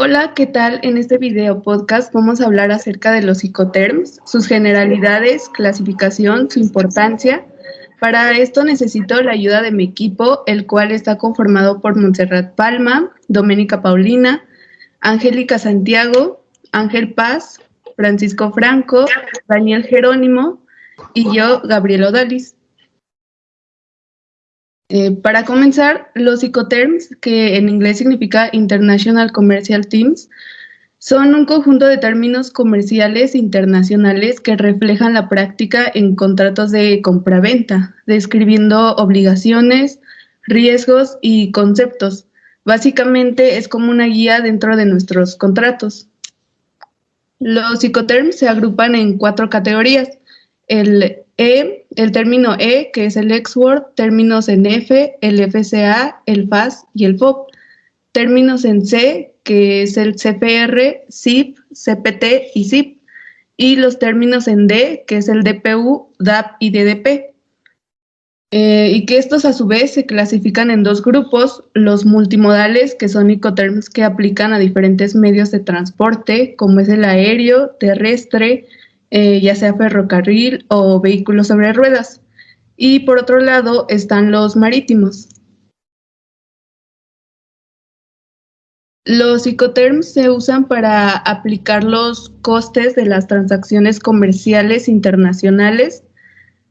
Hola, ¿qué tal? En este video podcast vamos a hablar acerca de los Icoterms, sus generalidades, clasificación, su importancia. Para esto necesito la ayuda de mi equipo, el cual está conformado por Montserrat Palma, Doménica Paulina, Angélica Santiago, Ángel Paz, Francisco Franco, Daniel Jerónimo y yo, Gabriel Odalis. Para comenzar, los Icoterms, que en inglés significa International Commercial Terms, son un conjunto de términos comerciales internacionales que reflejan la práctica en contratos de compraventa, describiendo obligaciones, riesgos y conceptos. Básicamente es como una guía dentro de nuestros contratos. Los Icoterms se agrupan en 4 categorías. El término E, que es el ex-word, términos en F, el FCA, el FAS y el FOB. Términos en C, que es el CPR, CIP, CPT y CIP. Y los términos en D, que es el DPU, DAP y DDP. Y que estos a su vez se clasifican en 2 grupos, los multimodales, que son Icoterms que aplican a diferentes medios de transporte, como es el aéreo, terrestre, ya sea ferrocarril o vehículos sobre ruedas. Y por otro lado están los marítimos. Los Icoterms se usan para aplicar los costes de las transacciones comerciales internacionales,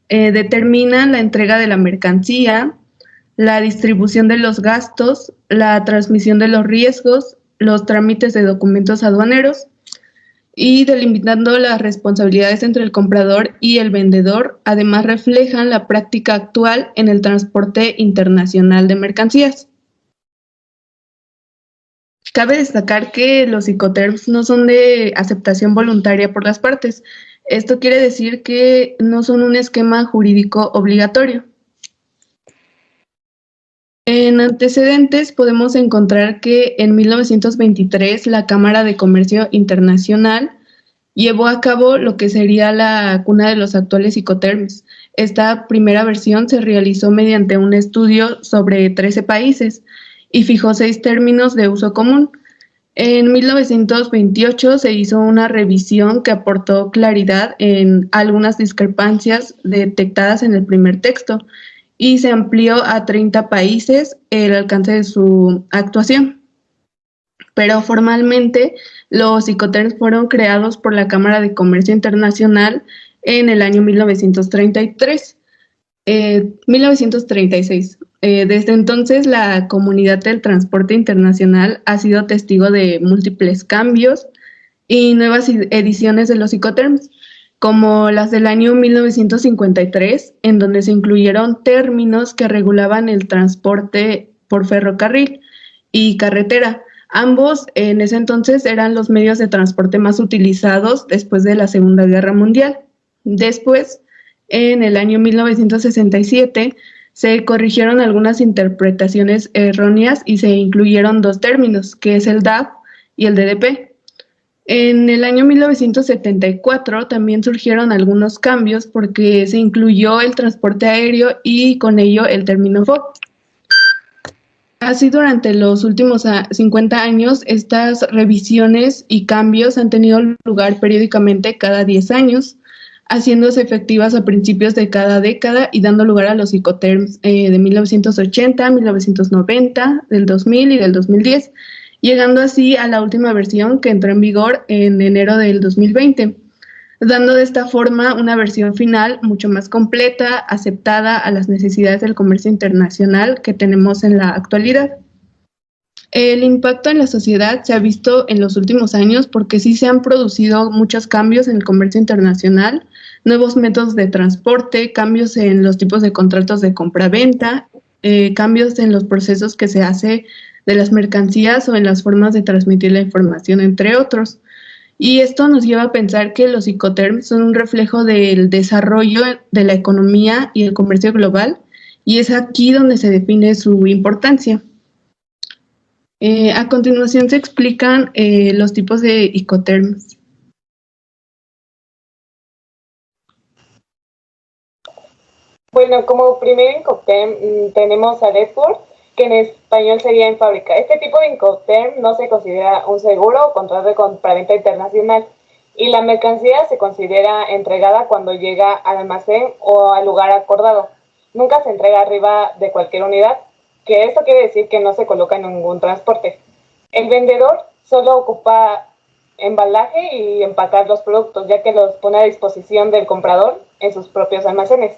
determinan la entrega de la mercancía, la distribución de los gastos, la transmisión de los riesgos, los trámites de documentos aduaneros y delimitando las responsabilidades entre el comprador y el vendedor. Además, reflejan la práctica actual en el transporte internacional de mercancías. Cabe destacar que los Icoterms no son de aceptación voluntaria por las partes. Esto quiere decir que no son un esquema jurídico obligatorio. En antecedentes podemos encontrar que en 1923 la Cámara de Comercio Internacional llevó a cabo lo que sería la cuna de los actuales Icoterms. Esta primera versión se realizó mediante un estudio sobre 13 países y fijó 6 términos de uso común. En 1928 se hizo una revisión que aportó claridad en algunas discrepancias detectadas en el primer texto y se amplió a 30 países el alcance de su actuación. Pero formalmente los Icoterms fueron creados por la Cámara de Comercio Internacional en el año 1936. Desde entonces, la comunidad del transporte internacional ha sido testigo de múltiples cambios y nuevas ediciones de los Icoterms, como las del año 1953, en donde se incluyeron términos que regulaban el transporte por ferrocarril y carretera. Ambos en ese entonces eran los medios de transporte más utilizados después de la Segunda Guerra Mundial. Después, en el año 1967, se corrigieron algunas interpretaciones erróneas y se incluyeron 2 términos, que es el DAP y el DDP. En el año 1974 también surgieron algunos cambios porque se incluyó el transporte aéreo y con ello el término FOB. Así, durante los últimos 50 años, estas revisiones y cambios han tenido lugar periódicamente cada 10 años, haciéndose efectivas a principios de cada década y dando lugar a los Icoterms de 1980, 1990, del 2000 y del 2010, llegando así a la última versión que entró en vigor en enero del 2020, dando de esta forma una versión final mucho más completa, aceptada a las necesidades del comercio internacional que tenemos en la actualidad. El impacto en la sociedad se ha visto en los últimos años porque sí se han producido muchos cambios en el comercio internacional, nuevos métodos de transporte, cambios en los tipos de contratos de compra-venta, cambios en los procesos que se hace de las mercancías o en las formas de transmitir la información, entre otros. Y esto nos lleva a pensar que los Icoterms son un reflejo del desarrollo de la economía y el comercio global, y es aquí donde se define su importancia. A continuación se explican los tipos de Icoterms. Bueno, como primer Icoterm tenemos al export, que en español sería en fábrica. Este tipo de Incoterm no se considera un seguro o contrato de compraventa internacional, y la mercancía se considera entregada cuando llega al almacén o al lugar acordado. Nunca se entrega arriba de cualquier unidad, que esto quiere decir que no se coloca en ningún transporte. El vendedor solo ocupa embalaje y empacar los productos, ya que los pone a disposición del comprador en sus propios almacenes.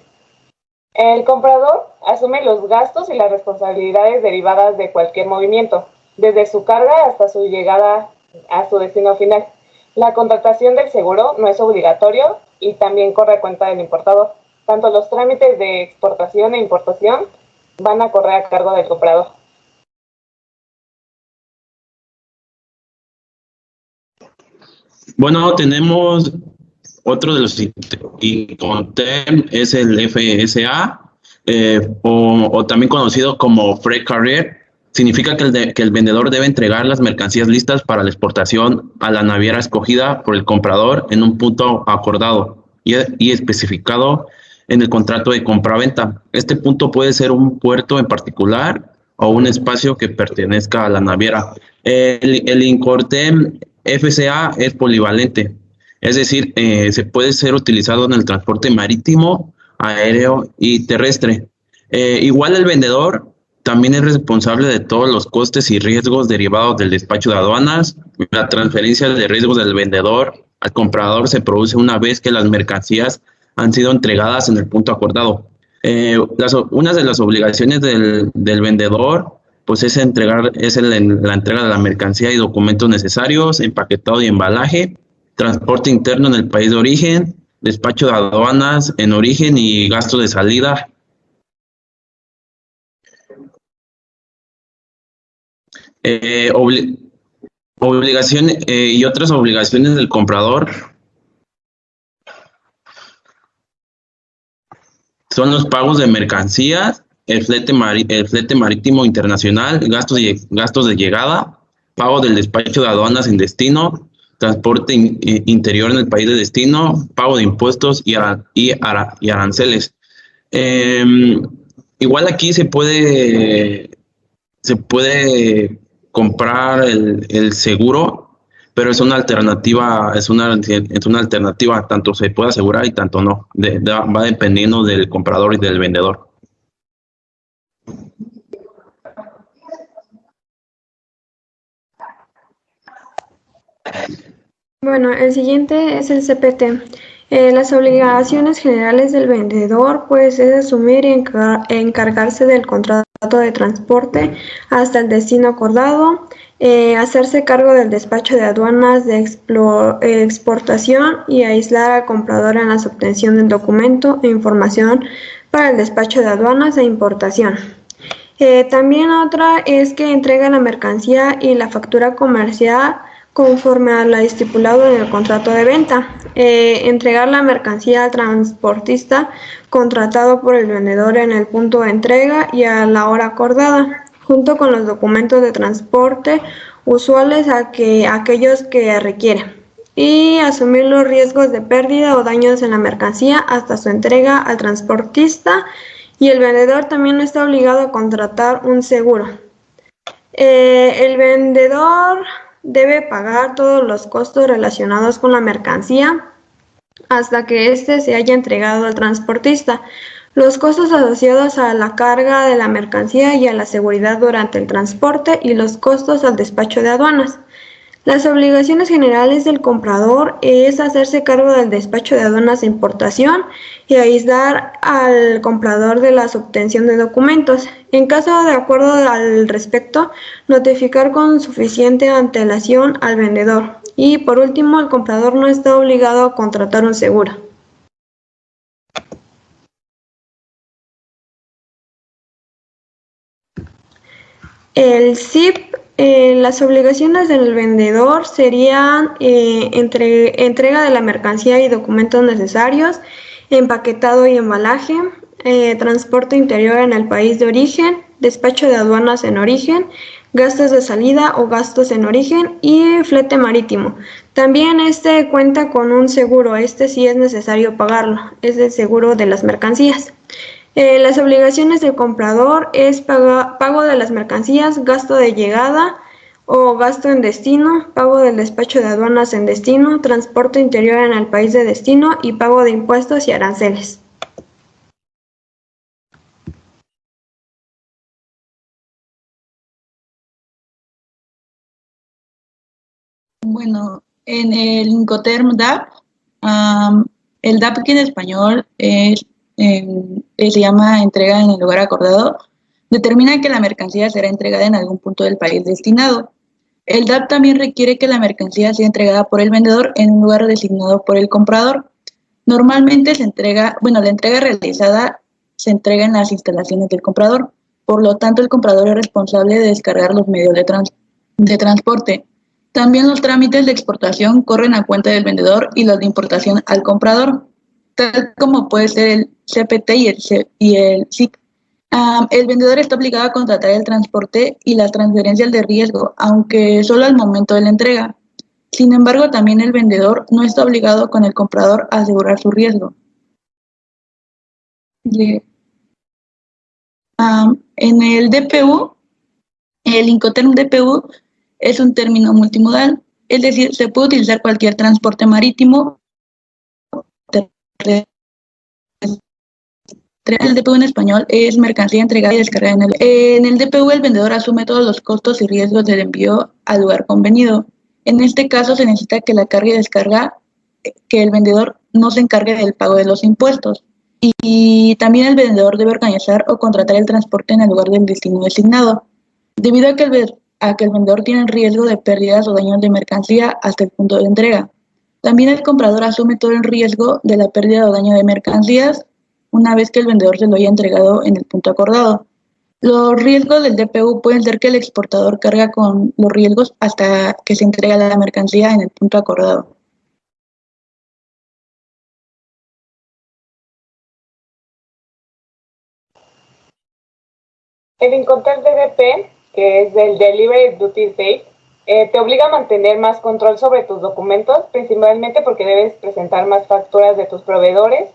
El comprador asume los gastos y las responsabilidades derivadas de cualquier movimiento, desde su carga hasta su llegada a su destino final. La contratación del seguro no es obligatorio y también corre a cuenta del importador. Tanto los trámites de exportación e importación van a correr a cargo del comprador. Bueno, tenemos otro de los Incoterm, es el FSA, o también conocido como Freight Carrier. Significa que el vendedor debe entregar las mercancías listas para la exportación a la naviera escogida por el comprador en un punto acordado y especificado en el contrato de compraventa. Este punto puede ser un puerto en particular o un espacio que pertenezca a la naviera. El Incoterm FCA es polivalente, es decir, se puede ser utilizado en el transporte marítimo, aéreo y terrestre. Igual el vendedor también es responsable de todos los costes y riesgos derivados del despacho de aduanas. La transferencia de riesgos del vendedor al comprador se produce una vez que las mercancías han sido entregadas en el punto acordado. Una de las obligaciones del vendedor pues es la entrega de la mercancía y documentos necesarios, empaquetado y embalaje, transporte interno en el país de origen, despacho de aduanas en origen y gasto de salida. Obligaciones y otras obligaciones del comprador son los pagos de mercancías, el flete marítimo internacional, gastos de llegada, pago del despacho de aduanas en destino, transporte interior en el país de destino, pago de impuestos y aranceles. Igual aquí se puede comprar el seguro, pero es una alternativa, tanto se puede asegurar y tanto no. Va dependiendo del comprador y del vendedor. Bueno, el siguiente es el CPT. Las obligaciones generales del vendedor pues es asumir y encargarse del contrato de transporte hasta el destino acordado, hacerse cargo del despacho de aduanas de exportación y aislar al comprador en la obtención del documento e información para el despacho de aduanas e importación. También otra es que entrega la mercancía y la factura comercial conforme a lo estipulado en el contrato de venta. Entregar la mercancía al transportista contratado por el vendedor en el punto de entrega y a la hora acordada, junto con los documentos de transporte usuales aquellos que requiere, y asumir los riesgos de pérdida o daños en la mercancía hasta su entrega al transportista, y el vendedor también no está obligado a contratar un seguro. El vendedor debe pagar todos los costos relacionados con la mercancía hasta que éste se haya entregado al transportista. Los costos asociados a la carga de la mercancía y a la seguridad durante el transporte y los costos al despacho de aduanas. Las obligaciones generales del comprador es hacerse cargo del despacho de aduanas de importación y aislar al comprador de la obtención de documentos. En caso de acuerdo al respecto, notificar con suficiente antelación al vendedor. Y por último, el comprador no está obligado a contratar un seguro. El SIP, las obligaciones del vendedor serían entrega de la mercancía y documentos necesarios, empaquetado y embalaje, transporte interior en el país de origen, despacho de aduanas en origen, gastos de salida o gastos en origen y flete marítimo. También cuenta con un seguro, sí es necesario pagarlo, es el seguro de las mercancías. Las obligaciones del comprador es pago de las mercancías, gasto de llegada o gasto en destino, pago del despacho de aduanas en destino, transporte interior en el país de destino y pago de impuestos y aranceles. Bueno, en el Incoterm DAP, el DAP que en español se llama entrega en el lugar acordado, determina que la mercancía será entregada en algún punto del país destinado. El DAP también requiere que la mercancía sea entregada por el vendedor en un lugar designado por el comprador. Normalmente la entrega realizada se entrega en las instalaciones del comprador. Por lo tanto, el comprador es responsable de descargar los medios de transporte. También los trámites de exportación corren a cuenta del vendedor y los de importación al comprador, tal como puede ser el CPT y el SIC. El vendedor está obligado a contratar el transporte y las transferencias de riesgo, aunque solo al momento de la entrega. Sin embargo, también el vendedor no está obligado con el comprador a asegurar su riesgo. En el DPU, el Incoterm DPU es un término multimodal, es decir, se puede utilizar cualquier transporte marítimo. El DPU en español es mercancía entregada y descargada en el DPU el vendedor asume todos los costos y riesgos del envío al lugar convenido. En este caso se necesita que la carga y descarga, que el vendedor no se encargue del pago de los impuestos. Y también el vendedor debe organizar o contratar el transporte en el lugar del destino designado. Debido a que el vendedor tiene riesgo de pérdidas o daños de mercancía hasta el punto de entrega. También el comprador asume todo el riesgo de la pérdida o daño de mercancías una vez que el vendedor se lo haya entregado en el punto acordado. Los riesgos del DPU pueden ser que el exportador carga con los riesgos hasta que se entrega la mercancía en el punto acordado. El Incoterm DDP, que es del Delivery Duty Date, te obliga a mantener más control sobre tus documentos, principalmente porque debes presentar más facturas de tus proveedores,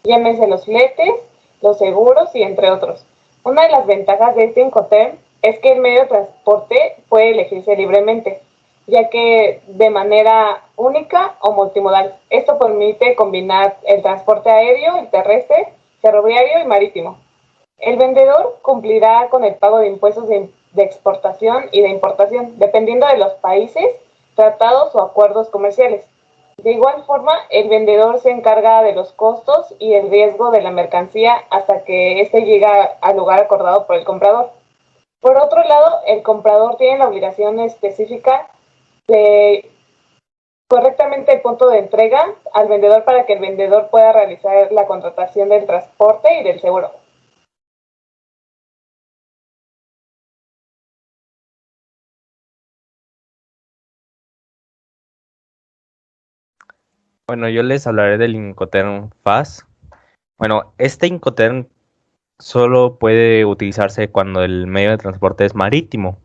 llámense los fletes, los seguros y entre otros. Una de las ventajas de este Incoterm es que el medio de transporte puede elegirse libremente, ya que de manera única o multimodal. Esto permite combinar el transporte aéreo, el terrestre, ferroviario y marítimo. El vendedor cumplirá con el pago de impuestos de exportación y de importación, dependiendo de los países, tratados o acuerdos comerciales. De igual forma, el vendedor se encarga de los costos y el riesgo de la mercancía hasta que éste llega al lugar acordado por el comprador. Por otro lado, el comprador tiene la obligación específica de correctamente el punto de entrega al vendedor para que el vendedor pueda realizar la contratación del transporte y del seguro. Bueno, yo les hablaré del Incoterm FAS. Bueno, este Incoterm solo puede utilizarse cuando el medio de transporte es marítimo,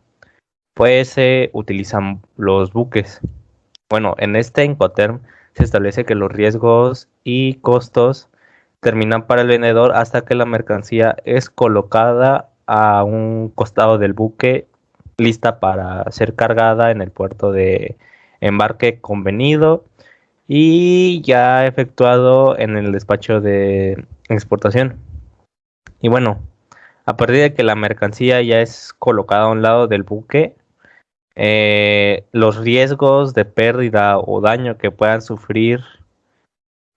pues se utilizan los buques. Bueno, en este Incoterm se establece que los riesgos y costos terminan para el vendedor hasta que la mercancía es colocada a un costado del buque lista para ser cargada en el puerto de embarque convenido y ya efectuado en el despacho de exportación. Y bueno, a partir de que la mercancía ya es colocada a un lado del buque, los riesgos de pérdida o daño que puedan sufrir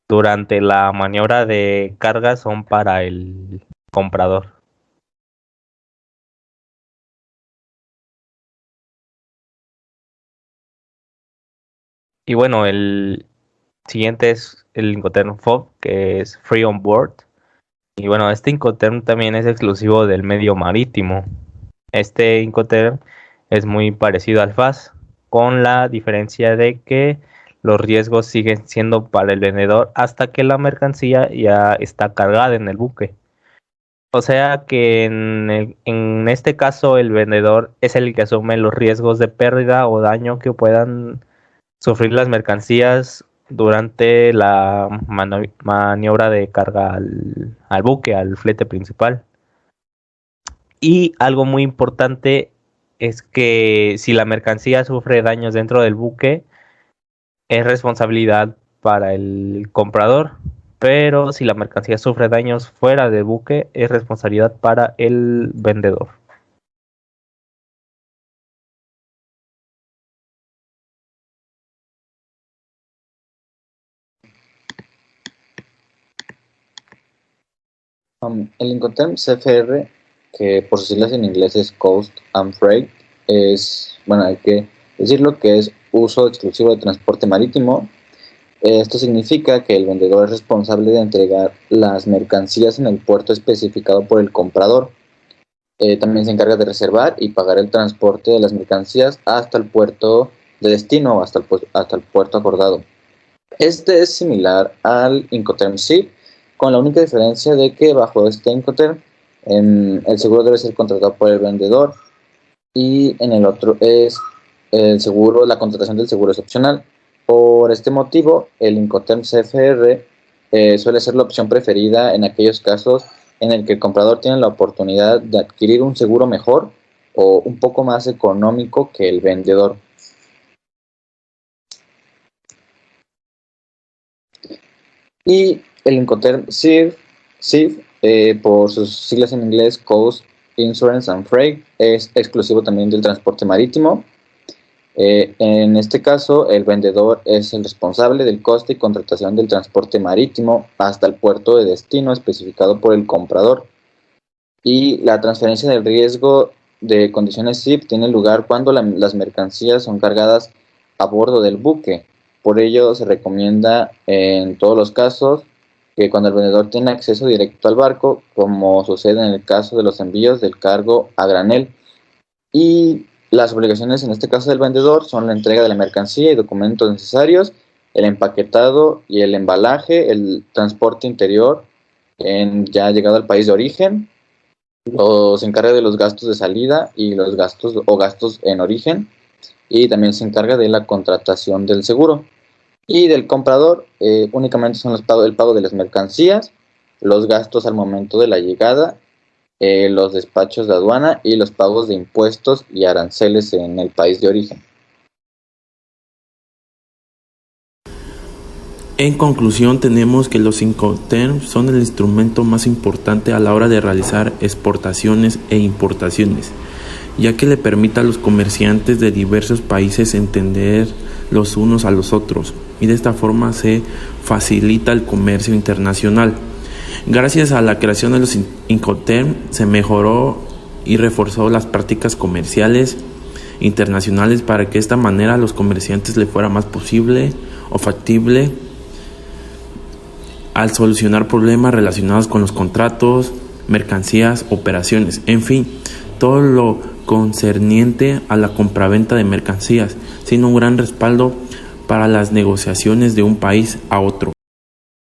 durante la maniobra de carga son para el comprador. Y bueno, el siguiente es el Incoterm FOB, que es Free on Board. Y bueno, este Incoterm también es exclusivo del medio marítimo. Este Incoterm es muy parecido al FAS, con la diferencia de que los riesgos siguen siendo para el vendedor hasta que la mercancía ya está cargada en el buque. O sea que en este caso el vendedor es el que asume los riesgos de pérdida o daño que puedan sufrir las mercancías durante la maniobra de carga al buque, al flete principal. Y algo muy importante es que si la mercancía sufre daños dentro del buque, es responsabilidad para el comprador, pero si la mercancía sufre daños fuera del buque, es responsabilidad para el vendedor. El Incoterm CFR, que por sus siglas en inglés es Coast and Freight, hay que decirlo que es uso exclusivo de transporte marítimo. Esto significa que el vendedor es responsable de entregar las mercancías en el puerto especificado por el comprador. También se encarga de reservar y pagar el transporte de las mercancías hasta el puerto de destino o hasta el puerto acordado. Este es similar al Incoterm SIP, con la única diferencia de que bajo este Incoterm el seguro debe ser contratado por el vendedor y en el otro es la contratación del seguro es opcional. Por este motivo, el Incoterm CFR suele ser la opción preferida en aquellos casos en el que el comprador tiene la oportunidad de adquirir un seguro mejor o un poco más económico que el vendedor. Y el Incoterm SIF, por sus siglas en inglés, Coast, Insurance and Freight, es exclusivo también del transporte marítimo. En este caso, el vendedor es el responsable del coste y contratación del transporte marítimo hasta el puerto de destino especificado por el comprador. Y la transferencia del riesgo de condiciones SIP tiene lugar cuando las mercancías son cargadas a bordo del buque. Por ello, se recomienda en todos los casos que cuando el vendedor tiene acceso directo al barco, como sucede en el caso de los envíos del cargo a granel. Y las obligaciones en este caso del vendedor son la entrega de la mercancía y documentos necesarios, el empaquetado y el embalaje, el transporte interior ya llegado al país de origen, se encarga de los gastos de salida y los gastos en origen, y también se encarga de la contratación del seguro. Y del comprador únicamente son el pago de las mercancías, los gastos al momento de la llegada, los despachos de aduana y los pagos de impuestos y aranceles en el país de origen. En conclusión, tenemos que los Incoterms son el instrumento más importante a la hora de realizar exportaciones e importaciones, ya que le permite a los comerciantes de diversos países entender los unos a los otros, y de esta forma se facilita el comercio internacional. Gracias a la creación de los Incoterm se mejoró y reforzó las prácticas comerciales internacionales para que de esta manera a los comerciantes les fuera más posible o factible al solucionar problemas relacionados con los contratos, mercancías, operaciones, en fin, todo lo concerniente a la compraventa de mercancías, siendo un gran respaldo para las negociaciones de un país a otro.